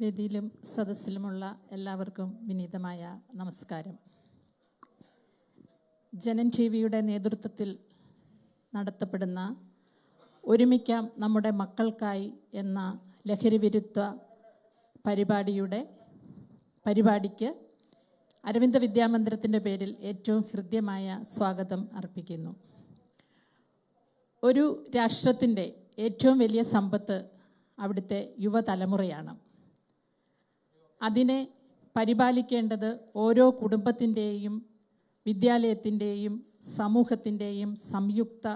വേദിയിലും സദസ്സിലുമുള്ള എല്ലാവർക്കും വിനീതമായ നമസ്കാരം. ജനൻ ടിവിയുടെ നേതൃത്വത്തിൽ നടത്തപ്പെടുന്ന ഒരുമിക്കാം നമ്മുടെ മക്കൾക്കായി എന്ന ലഹരി വിരുദ്ധ പരിപാടിക്ക് അരവിന്ദ വിദ്യാമന്ദിരത്തിൻ്റെ പേരിൽ ഏറ്റവും ഹൃദ്യമായ സ്വാഗതം അർപ്പിക്കുന്നു. ഒരു രാഷ്ട്രത്തിൻ്റെ ഏറ്റവും വലിയ സമ്പത്ത് അവിടുത്തെ യുവതലമുറയാണ്. അതിനെ പരിപാലിക്കേണ്ടത് ഓരോ കുടുംബത്തിൻ്റെയും വിദ്യാലയത്തിൻ്റെയും സമൂഹത്തിൻ്റെയും സംയുക്ത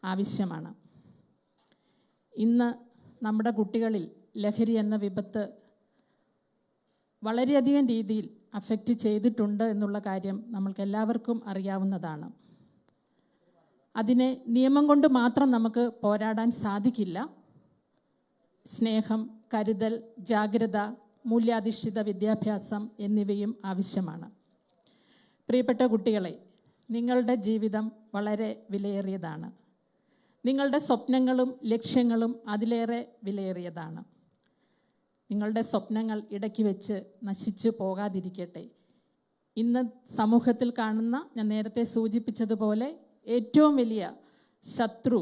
ആവശ്യമാണ്. ഇന്ന് നമ്മുടെ കുട്ടികളിൽ ലഹരി എന്ന വിപത്ത് വളരെയധികം രീതിയിൽ അഫക്റ്റ് ചെയ്തിട്ടുണ്ട് എന്നുള്ള കാര്യം നമ്മൾക്കെല്ലാവർക്കും അറിയാവുന്നതാണ്. അതിനെ നിയമം കൊണ്ട് മാത്രം നമുക്ക് പോരാടാൻ സാധിക്കില്ല. സ്നേഹം, കരുതൽ, ജാഗ്രത, മൂല്യാധിഷ്ഠിത വിദ്യാഭ്യാസം എന്നിവയും ആവശ്യമാണ്. പ്രിയപ്പെട്ട കുട്ടികളെ, നിങ്ങളുടെ ജീവിതം വളരെ വിലയേറിയതാണ്. നിങ്ങളുടെ സ്വപ്നങ്ങളും ലക്ഷ്യങ്ങളും അതിലേറെ വിലയേറിയതാണ്. നിങ്ങളുടെ സ്വപ്നങ്ങൾ ഇടയ്ക്ക് വെച്ച് നശിച്ചു പോകാതിരിക്കട്ടെ. ഇന്ന് സമൂഹത്തിൽ കാണുന്ന, ഞാൻ നേരത്തെ സൂചിപ്പിച്ചതുപോലെ, ഏറ്റവും വലിയ ശത്രു,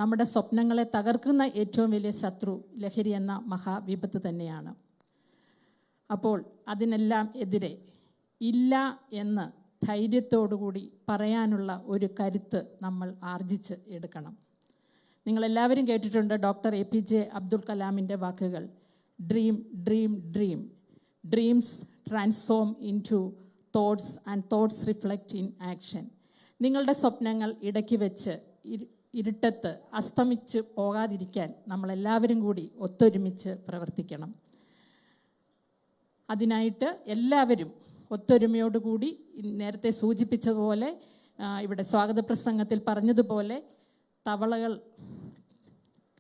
നമ്മുടെ സ്വപ്നങ്ങളെ തകർക്കുന്ന ഏറ്റവും വലിയ ശത്രു ലഹരി എന്ന മഹാവിപത്ത് തന്നെയാണ്. അപ്പോൾ അതിനെല്ലാം എതിരെ ഇല്ല എന്ന് ധൈര്യത്തോടുകൂടി പറയാനുള്ള ഒരു കരുത്ത് നമ്മൾ ആർജിച്ച് എടുക്കണം. നിങ്ങളെല്ലാവരും കേട്ടിട്ടുണ്ട് ഡോക്ടർ APJ അബ്ദുൽ കലാമിൻ്റെ വാക്കുകൾ, dream dream dream, dreams transform into thoughts and thoughts reflect in action. നിങ്ങളുടെ സ്വപ്നങ്ങൾ ഇടയ്ക്ക് വെച്ച് ഇരുട്ടത്ത് അസ്തമിച്ച് പോകാതിരിക്കാൻ നമ്മളെല്ലാവരും കൂടി ഒത്തൊരുമിച്ച് പ്രവർത്തിക്കണം. അതിനായിട്ട് എല്ലാവരും ഒത്തൊരുമയോടുകൂടി, നേരത്തെ സൂചിപ്പിച്ചതുപോലെ, ഇവിടെ സ്വാഗത പ്രസംഗത്തിൽ പറഞ്ഞതുപോലെ, തവളകൾ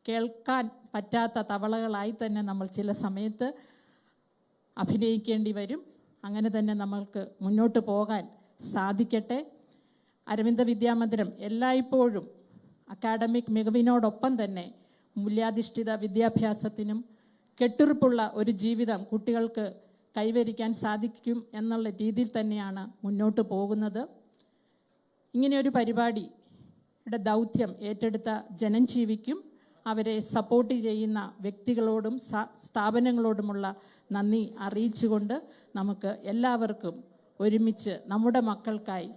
കേൾക്കാൻ പറ്റാത്ത തവളകളായി തന്നെ നമ്മൾ ചില സമയത്ത് അഭിനയിക്കേണ്ടി വരും. അങ്ങനെ തന്നെ നമ്മൾക്ക് മുന്നോട്ട് പോകാൻ സാധിക്കട്ടെ. അരവിന്ദ വിദ്യാമന്ദിരം എല്ലായ്പ്പോഴും അക്കാഡമിക് മികവിനോടൊപ്പം തന്നെ മൂല്യാധിഷ്ഠിത വിദ്യാഭ്യാസത്തിനും കെട്ടുറപ്പുള്ള ഒരു ജീവിതം കുട്ടികൾക്ക് കൈവരിക്കാൻ സാധിക്കും എന്നുള്ള രീതിയിൽ തന്നെയാണ് മുന്നോട്ട് പോകുന്നത്. ഇങ്ങനെയൊരു പരിപാടിയുടെ ദൗത്യം ഏറ്റെടുത്ത ജനൻ ടിവിക്കും അവരെ സപ്പോർട്ട് ചെയ്യുന്ന വ്യക്തികളോടും സ്ഥാപനങ്ങളോടുമുള്ള നന്ദി അറിയിച്ചുകൊണ്ട് നമുക്ക് എല്ലാവർക്കും ഒരുമിച്ച് നമ്മുടെ മക്കൾക്കായി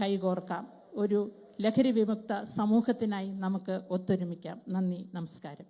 കൈകോർക്കാം. ഒരു ലഹരി വിമുക്ത സമൂഹത്തിനായി നമുക്ക് ഒത്തൊരുമിക്കാം. നന്ദി, നമസ്കാരം.